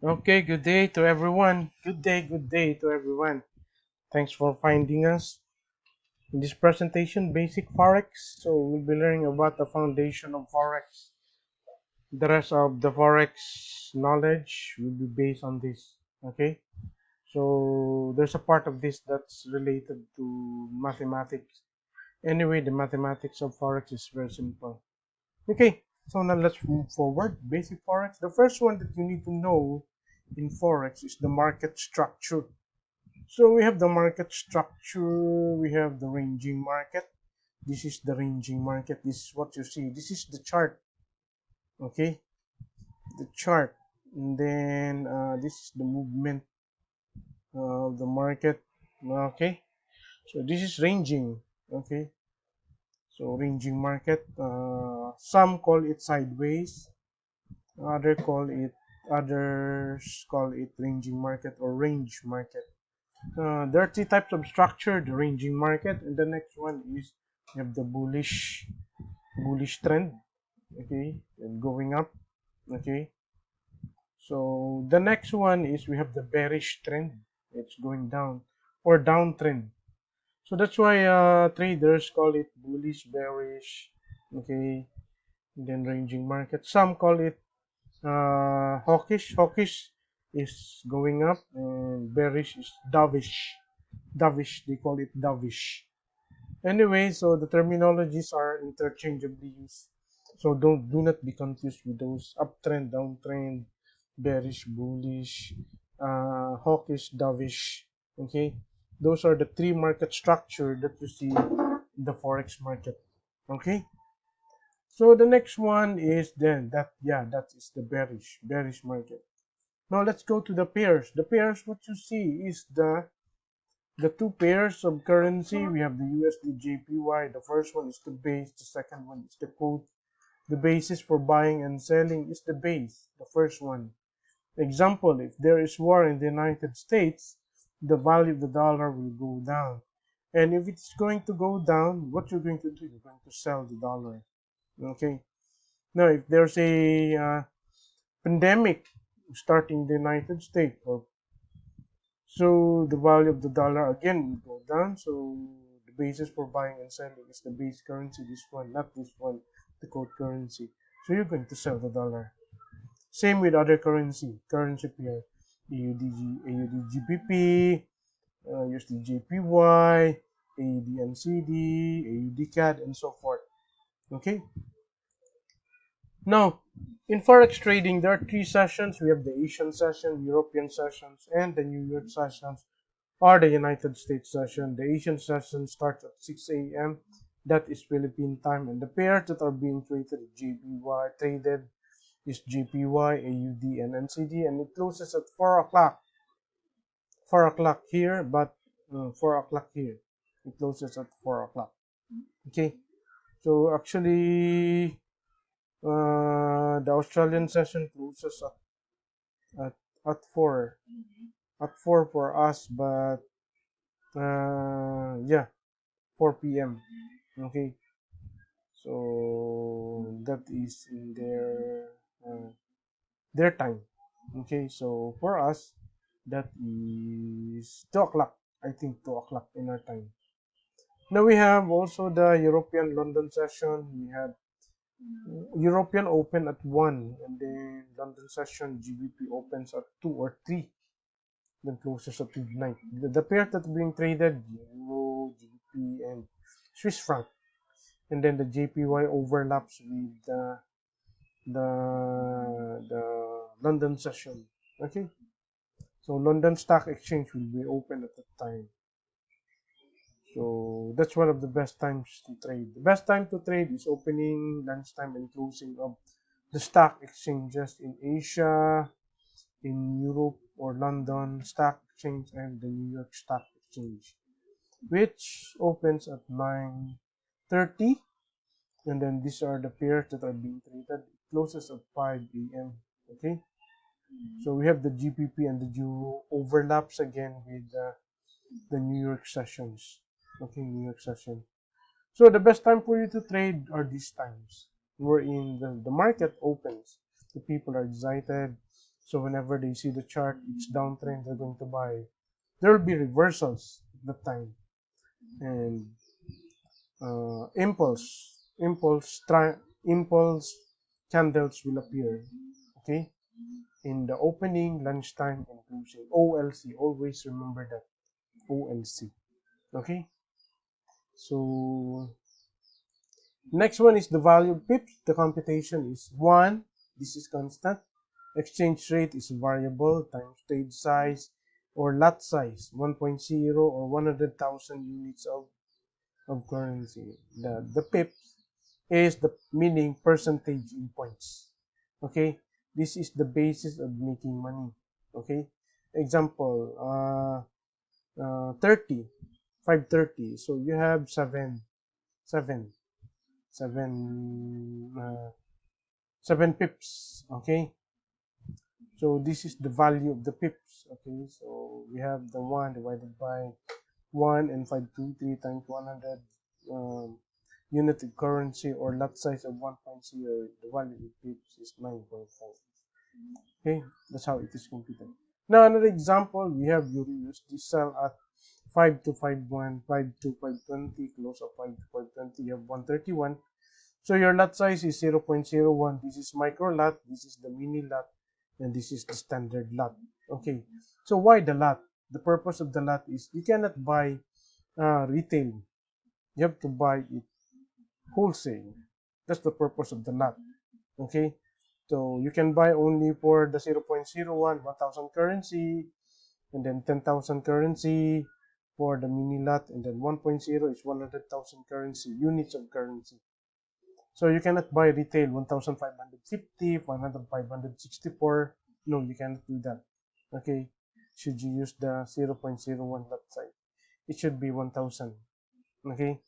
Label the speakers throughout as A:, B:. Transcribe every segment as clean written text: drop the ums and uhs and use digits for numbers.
A: Okay, good day to everyone. Good day to everyone. Thanks for finding us. In this presentation, Basic Forex. So we'll be learning about the foundation of Forex. The rest of the Forex knowledge will be based on this. Okay, so there's a part of this that's related to mathematics. Anyway, the mathematics of Forex is very simple. Okay, so now let's move forward. Basic Forex. The first one that you need to know in Forex is the market structure. So we have the market structure, we have the ranging market. This is the ranging market. This is what you see. This is the chart. Okay, the chart. And then this is the movement of the market. Okay, so this is ranging. Okay, so ranging market. Some call it sideways. Others call it ranging market or range market. There are three types of structure: the ranging market, and the next one is you have the bullish trend, okay, and going up, okay. So the next one is we have the bearish trend, it's going down, or downtrend. So that's why traders call it bullish, bearish, okay. And then ranging market. Some call it hawkish. Hawkish is going up, and bearish is dovish. Dovish, they call it dovish. Anyway, so the terminologies are interchangeably used. So do not be confused with those uptrend, downtrend, bearish, bullish, hawkish, dovish. Okay, those are the three market structure that you see in the forex market. Okay, so the next one is then that is the bearish market. Now let's go to the pairs. The pairs, what you see is the two pairs of currency. We have the USD JPY. The first one is the base. The second one is the quote. The basis for buying and selling is the base, the first one. Example, if there is war in the United States, the value of the dollar will go down. And if it's going to go down, what you're going to do, you're going to sell the dollar. Okay. Now, if there's a pandemic starting in the United States, or so the value of the dollar again will go down. So the basis for buying and selling is the base currency, this one, not this one, the code currency. So you're going to sell the dollar. Same with other currency pair, AUD USD JPY, AUD NCD, AUD CAD, and so forth. Okay. Now, in forex trading, there are three sessions. We have the Asian session, European sessions, and the New York sessions, or the United States session. The Asian session starts at 6 a.m. That is Philippine time, and the pairs that are being traded is JPY, AUD, and NCD, and it closes at 4 o'clock. 4 o'clock here, but 4 o'clock here. It closes at 4 o'clock. Okay, so actually, the Australian session closes at, at 4. At 4 for us, but yeah, 4 p.m. Okay, so that is in their time. Okay, so for us, that is 2 o'clock. I think 2 o'clock in our time. Now we have also the European London session. We have European Open at 1, and then London session GBP opens at 2 or 3, then closes at midnight. The pair that being traded, Euro, GBP, and Swiss franc, and then the JPY overlaps with the London session. Okay, so London Stock Exchange will be open at that time. So that's one of the best times to trade. The best time to trade is opening, lunchtime, and closing of the stock exchanges in Asia, in Europe or London Stock Exchange, and the New York Stock Exchange, which opens at 9:30. And then these are the pairs that are being traded. It closes at 5 a.m. Okay, so we have the GBP and the Euro overlaps again with the New York sessions. Okay, New York session. So the best time for you to trade are these times wherein the market opens. The people are excited. So whenever they see the chart, it's downtrend, they're going to buy. There will be reversals at that time, and impulse candles will appear. Okay, in the opening, lunchtime, and closing. OLC. Always remember that. OLC. Okay. So next one is the value of pips. The computation is 1. This is constant. Exchange rate is variable times trade size or lot size 1.0 or 100,000 units of currency. The pips is the meaning percentage in points. Okay, this is the basis of making money. Okay, example 30, 530. So you have 7 7 7 pips. Okay, so this is the value of the pips. Okay, so we have the 1 divided by 1 and 523 times 100 unit of currency or lot size of 1.0. The value of pips is 9.5. Okay, that's how it is computed. Now another example, we have USD sell at 5 to 5.1, 5 to 5.20, close of 5 to 5.20, you have 131. So your lot size is 0.01. This is micro lot, this is the mini lot, and this is the standard lot. Okay, so why the lot? The purpose of the lot is you cannot buy retail. You have to buy it wholesale. That's the purpose of the lot. Okay, so you can buy only for the 0.01, 1,000 currency, and then 10,000 currency for the mini lot, and then 1.0 is 100,000 currency, units of currency. So you cannot buy retail 1,550, 564. No, you cannot do that. Okay, should you use the 0.01 lot size? It should be 1,000. Okay,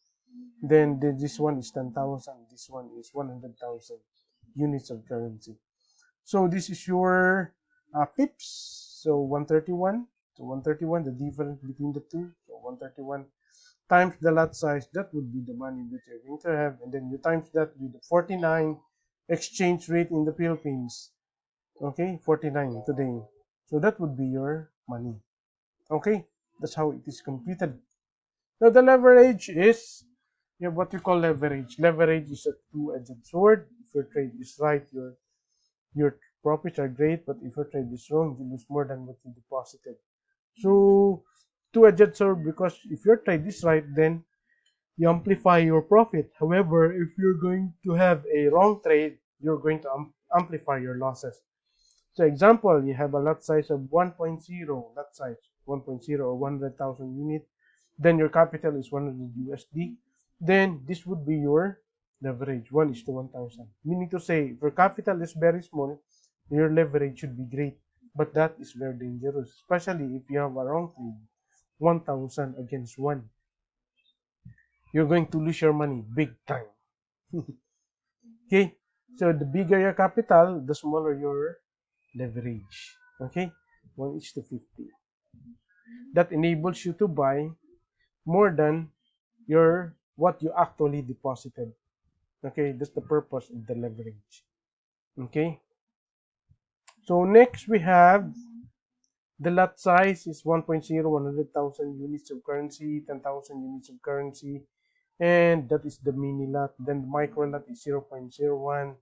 A: then this one is 10,000. This one is 100,000 units of currency. So this is your pips. So 131. So 131, the difference between the two. So 131 times the lot size, that would be the money that you're going to have, and then you times that with the 49 exchange rate in the Philippines. Okay, 49 today. So that would be your money. Okay, that's how it is computed. Now the leverage is, you have what we call leverage. Leverage is a two-edged sword. If your trade is right, your profits are great, but if your trade is wrong, you lose more than what you deposited. So two-edged sword, because if your trade is right, then you amplify your profit. However, if you're going to have a wrong trade, you're going to amplify your losses. So example, you have a lot size of 1.0, lot size 1.0 or 100,000 unit, then your capital is 100 USD, then this would be your leverage, 1 is to 1,000. Meaning to say, if your capital is very small, your leverage should be great, but that is very dangerous, especially if you have a wrong trade, 1,000 against 1. You're going to lose your money big time. Okay, so the bigger your capital, the smaller your leverage. Okay, 1 is to 50. That enables you to buy more than your what you actually deposited. Okay, that's the purpose of the leverage. Okay, so next we have the lot size is 1.0, 100,000 units of currency, 10,000 units of currency, and that is the mini lot. Then the micro lot is 0.01.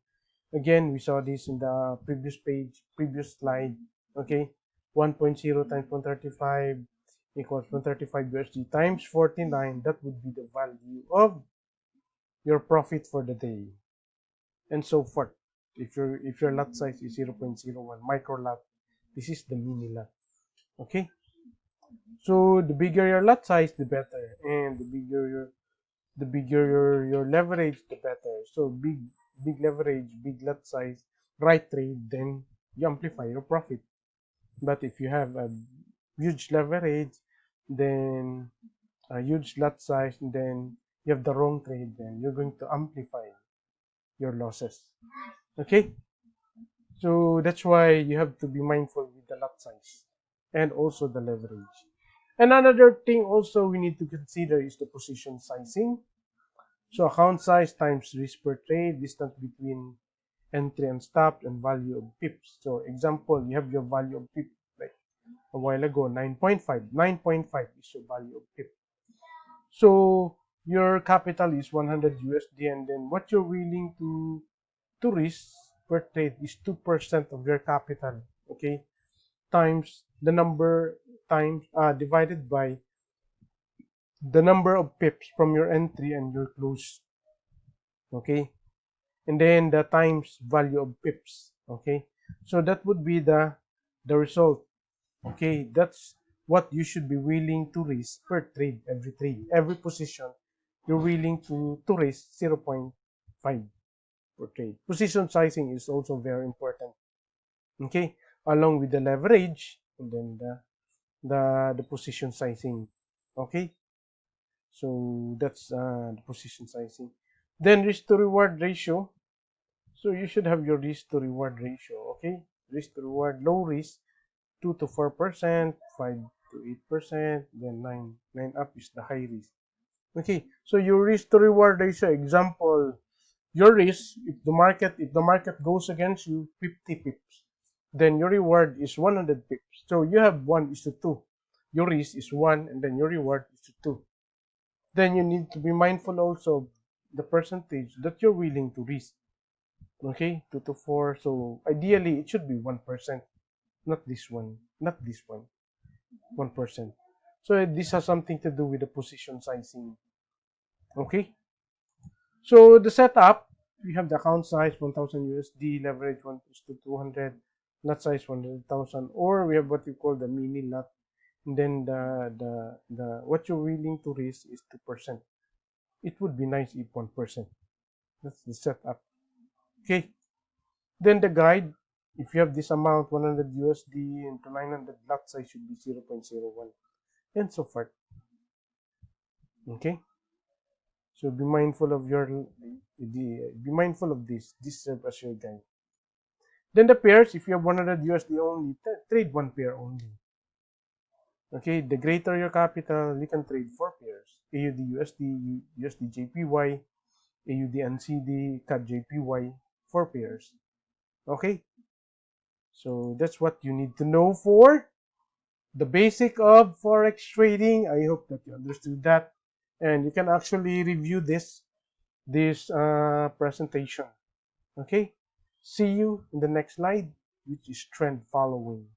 A: Again, we saw this in the previous page, previous slide. Okay, 1.0 times 135 equals 135 USD times 49. That would be the value of your profit for the day, and so forth. If your lot size is 0.01 micro lot, this is the mini lot. Okay, so the bigger your lot size, the better, and the bigger your leverage, the better. So big leverage, big lot size, right trade, then you amplify your profit. But if you have a huge leverage, then a huge lot size, then you have the wrong trade, then you're going to amplify your losses. Okay, so that's why you have to be mindful with the lot size and also the leverage. And another thing also we need to consider is the position sizing. So account size times risk per trade, distance between entry and stop, and value of pips. So example, you have your value of pip like a while ago, 9.5. 9.5 is your value of pip. So your capital is 100 USD, and then what you're willing to risk per trade is 2% of your capital. Okay, times the number times divided by the number of pips from your entry and your close. Okay, and then the times value of pips. Okay, so that would be the result. Okay, that's what you should be willing to risk per trade, every position you're willing to risk 0.5 per trade. Position sizing is also very important. Okay, along with the leverage, and then the position sizing. Okay, so that's the position sizing. Then risk to reward ratio. So you should have your risk to reward ratio. Okay, risk to reward, low risk 2 to 4%, 5 to 8%, then 9 up is the high risk. Okay, so your risk to reward ratio, example, your risk, if the market goes against you 50 pips, then your reward is 100 pips. So you have 1:2. Your risk is 1, and then your reward is 2. Then you need to be mindful also of the percentage that you're willing to risk. Okay, 2 to 4. So ideally, it should be 1%, not this one, not this one, 1%. So this has something to do with the position sizing. Okay, so the setup, we have the account size 1000 USD, leverage 1:200, lot size 100,000, or we have what we call the mini lot. And then the what you're willing to risk is 2%. It would be nice if 1%. That's the setup. Okay, then the guide, if you have this amount 100 USD into 900, lot size should be 0.01, and so forth. Okay, so be mindful of be mindful of this serve as your guide. Then the pairs, if you have 100 USD only, trade one pair only. Okay, the greater your capital, you can trade 4 pairs: AUD USD, USD JPY, AUD NCD, CAD JPY, 4 pairs. Okay, so that's what you need to know for the basic of forex trading. I hope that you understood that, and you can actually review this presentation. Okay, see you in the next slide, which is trend following.